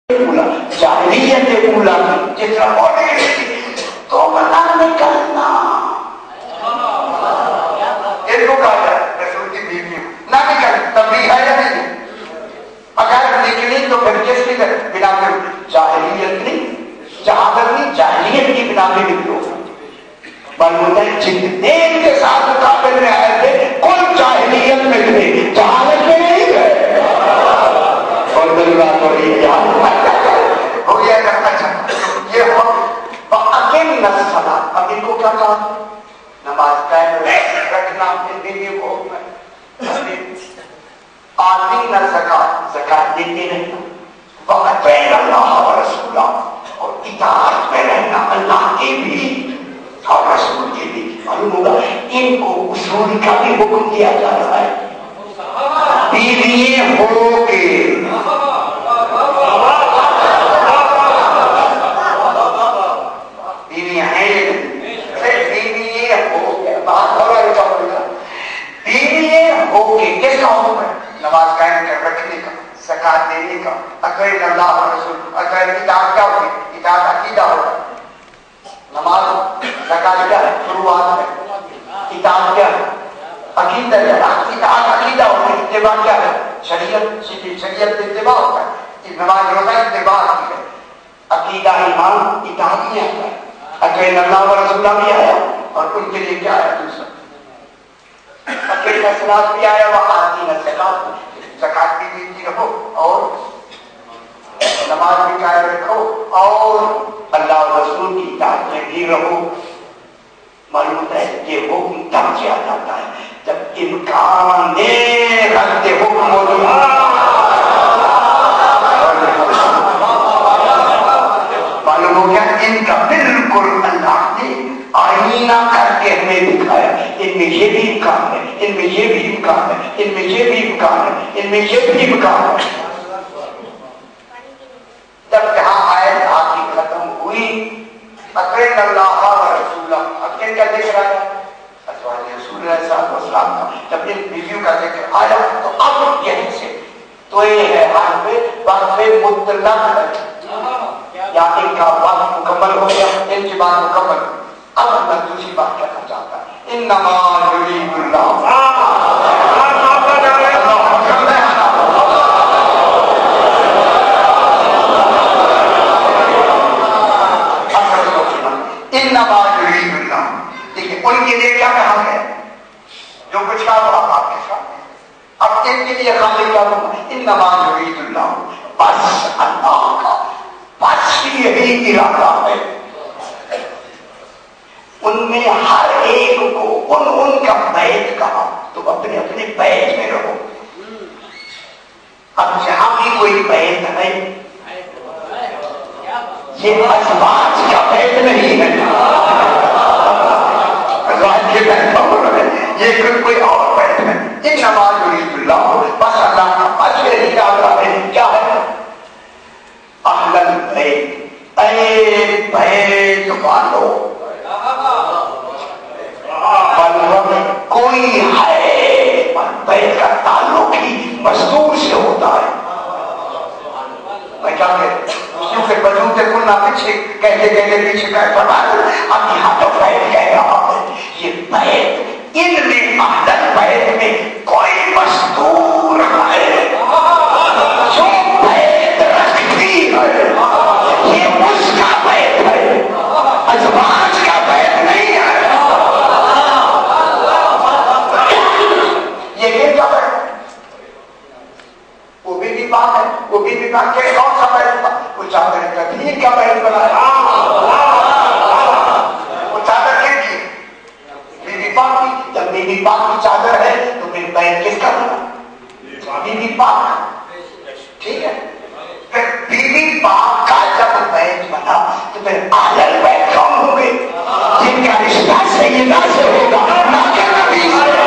اولا جاہلیت اولا جتنا بولے تو بنا نکلنا ان کو کہا جائے رسول کی بیوی نہ نکل تبھی ہے یا نہیں اگر نکلی تو پھر کس کی بنا پہ جاہلیت نہیں جہادت نہیں جاہلیت کی بنا پہ نکلو معلوم ہوتا ہے جتنے ان کے ساتھ مقابل میں آئے تھے کل جاہلیت میں تھے جہادت میں نہیں گئے اور دلوا تو ہو گیا کرنا چاہتا یہ ہو اکیم نسلہ اب ان کو کیا کہا نماز قائم رکھنا اپنی بیوی کو آتی نہ زکات دیتے رہنا وَأَطِیعُوا اللَّهَ وَرَسُولَهُ اور اطاعت میں رہنا اللہ کی بھی اور رسول کی بھی معلوم ہوگا ان کو اصول کا بھی حکم دیا جا رہا ہے بیوی ہو کے کس کا حکم ہے نماز قائم کر رکھنے کا زکات دینے کا اطیعوا اللہ و رسول اگر اطاعت کیا ہوگی اطاعت عقیدہ ہوگا نماز زکات کیا ہے فروعات ہے اطاعت کیا ہے عقیدہ ہے اطاعت عقیدہ ہوگا اتباع کیا ہے شریعت اتباع ہوتا ہے نماز روزہ اتباع کی ہے عقیدہ ایمان اطاعت نہیں آتا ہے اطیعوا اللہ و رسول بھی آیا اور ان کے لیے کیا ہے دوسرا اکیلے صلاۃ بھی آیا وہ آتی نہ زکات بھی دیتی رہو اور نماز بھی قائم رکھو اور اللہ و رسول کی اطاعت میں بھی رہو معلوم ہوتا ہے یہ حکم تب کیا جاتا ہے جب امکان رد حکم موجود معلوم ہو گیا ان کا بالکل اللہ نے آئینہ کر کے ہمیں دکھایا ان میں یہ بھی امکان ہے ان میں یہ بھی امکان ہے ان میں یہ بھی امکان ہے ان میں یہ بھی امکان ہے جب جہاں آیت آخری ختم ہوئی اطیعوا اللہ و رسول اب کیا ذکر آیا ازواج رسول اللہ صلی اللہ علیہ وسلم کا جب ان بیویوں کا ذکر آیا تو اب یہیں سے تو یہ ہے وقف مطلق یا ان کا وقت مکمل ہو گیا ان کی بات مکمل اب میں دوسری بات کہنا چاہتا ہوں انما یرید اللہ انما یرید اللہ دیکھیں ان کے لیے کیا کہا ہے جو کچھ کہا وہ آپ کے سامنے اب ان کے لیے خالی کیا کہا انما یرید اللہ بس اللہ کا بس یہی ارادہ ہے ان میں ہر ایک کو ان کا بیت کہا تم اپنے اپنے بیت میں رہو اب جہاں بھی کوئی بیت ہے یہ ازواج کا بیت نہیں ہے ازواج کے بیت یہ کوئی اور بیت ہے انما یرید اللہ بس اللہ کا بس یہی ارادہ ہے کیا ہے اہل البیت اے بیت والو کوئی ہے بیت کا تعلق ہی مزدور سے ہوتا ہے میں کیا کیونکہ بجوتے کلنا پیچھے کہتے پیچھے کہہ پڑا اب یہاں تو بیت کہہ رہا ہے یہ بیت ان میں اہل بیت میں کوئی مزدور ہے جو بیت رکھتی ہے یہ اس کا بیت ہے ازواج کا بیت نہیں ہے وہ بھی پاک کے کون سا بیت تھا وہ چادر کبیر کا بیت بنایا وہ چادر کیا کی بی بی پاک کی جب بی بی پاک کی چادر ہے تو پھر بیت کس کا بنا بی بی پاک ٹھیک ہے پھر بی بی پاک کا جب بیت بنا تو پھر اہل بیت کون ہو گئے جن کا رشتہ سیدہ سے ہوگا نہ کہ نبی سے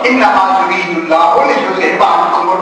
انما یرید اللہ لِیُذْهِبَ عَنْکُمُ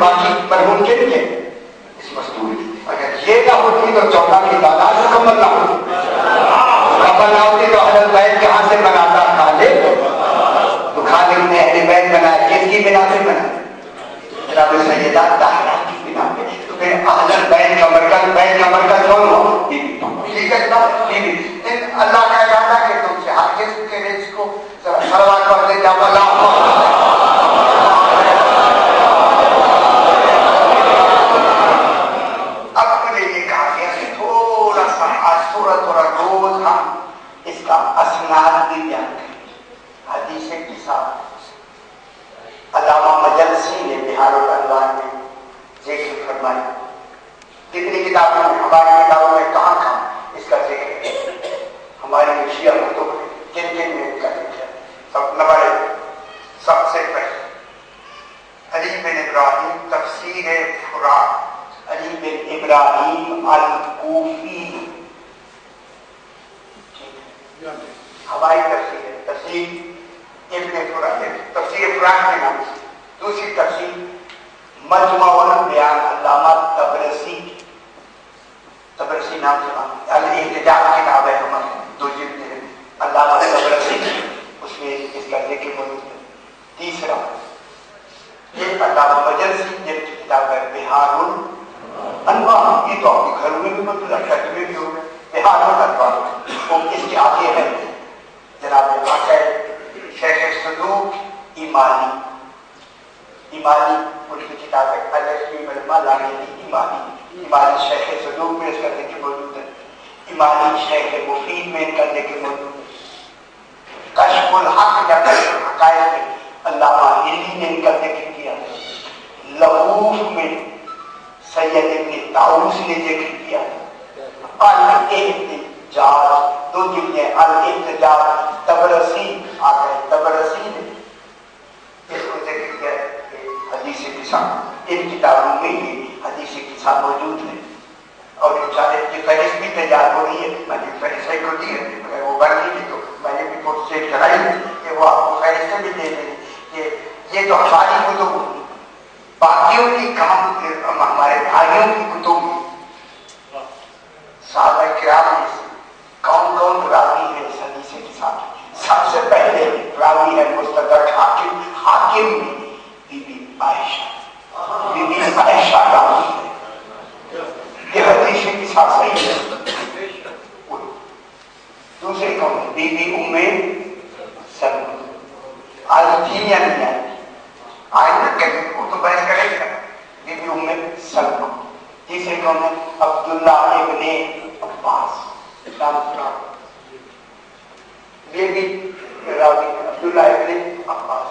باقی مرہون کے لیے اس مستوری. اگر یہ نہ ہوتی تو 14 کی تعداد مکمل نہ ہوتی. مکمل نہ ہوتی تو اہل بیت کہاں سے بناتا؟ خالق. تو خالق نے اہل بیت بنایا کس کی بنا سے بنایا؟ جناب سیدہ طاہرہ کی بنا پہ. تو پھر اہل بیت کا مرکز کون ہو؟ ٹھیک ہے نا؟ اللہ کا ارادہ کہ تم سے ہرگز کے رزق کو صلوات پڑھ دے جاؤ. تھوڑا روز ہم اس کا اسناد بھی بیان کریں. حدیث کے ساتھ علامہ مجلسی نے بہار الانوار میں ذکر فرمایا. کتنی کتابوں میں، ہماری کتابوں میں کہاں اس کا ذکر ہے. ہماری شیعہ کتب میں کن میں اس کا ذکر ہے. سب نمبر سب سے پہلے علی بن ابراہیم تفسیر فرات، علی بن ابراہیم الکوفی ہماری تفسیر ہے. تفسیر ابن فرات، تفسیر فرات کے نام سے. دوسری تفسیر مجمع البیان علامہ تبرسی نام سے الاحتجاج کتاب ہے ہمارے 2 جلد ہے علامہ تبرسی، اس میں اس کا ذکر موجود ہے. تیسرا یہ علامہ مجلسی جن کی کتاب ہے بہار الانوار. یہ تو آپ کے گھروں میں بھی موجود ہے، ترجمے بھی ہو گئے. بہار الانوار وہ اس کے آگے ہے جناب آقا شیخ صدوق ایمانی ان کی کتاب ہے الاسمی علماء لانے ایمانی شیخ صدوق میں اس کا ذکر موجود ہے. ایمانی شیخ مفید میں ان کا ذکر موجود ہے. کشف الحق یا کشف الحقائق میں علامہ ہلی نے ان کا ذکر کیا ہے. لغوف میں سید ابن طاؤس نے ذکر کیا ہے. الاحتجاج 2 جلدیں الاحتجاج تبرسی آگے تبرسی نے اس کو ذکر کیا ہے. حدیث کتاب ان کتابوں میں یہ حدیث کتاب موجود ہے. اور یہ فہرست بھی تیار ہو رہی ہے. میں نے فہرست کو دی ہے، اگر وہ بن گئی تو میں نے بھی فوٹو سیٹ کرائی کہ وہ آپ کو فہرست بھی دے دیں کہ یہ تو ہماری کتب باقیوں کی کام ہمارے بھائیوں کی کتب صحابہ کرام میں کون کون راوی ہے اس حدیث کے ساتھ. سب سے پہلے راوی ہے مستدرک حاکم میں بی بی عائشہ راوی ہے. یہ حدیث کے ساتھ صحیح ہے. دوسرے کون ہے؟ بی بی ام سلمہ. آج تین یا نہیں آئے نا کہیں وہ تو بحث کرے گا. بی بی ام سلمہ. تیسرے کون ہے؟ عبداللہ ابن عباس. یہ بھی راوی عبداللہ ابن عباس.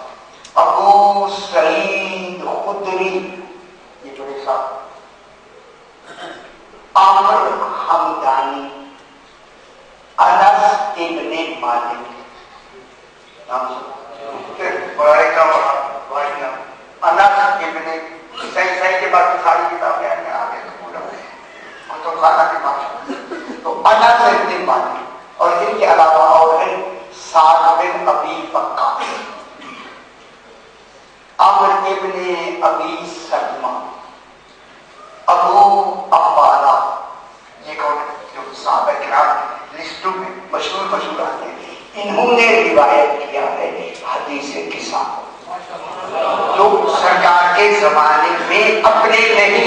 ابو سعید خدری یہ بڑے صاحب. عامر حمدانی. انس ابن مالک نام سے بڑے کا انس ابن صحیح کے بعد ساری کتابیں آگے پورا تو خانہ کے بعد تو انس ابن مالک. اور ان کے علاوہ اور ہے سعد بن ابی وقاص، عمرو ابن ابی سلمہ، ابو عبادہ. یہ کون ہے؟ جو صحابہ کرام لسٹوں میں مشہور آتے ہیں. انہوں نے روایت کیا ہے حدیث قصہ جو سرکار کے زمانے میں اپنے نہیں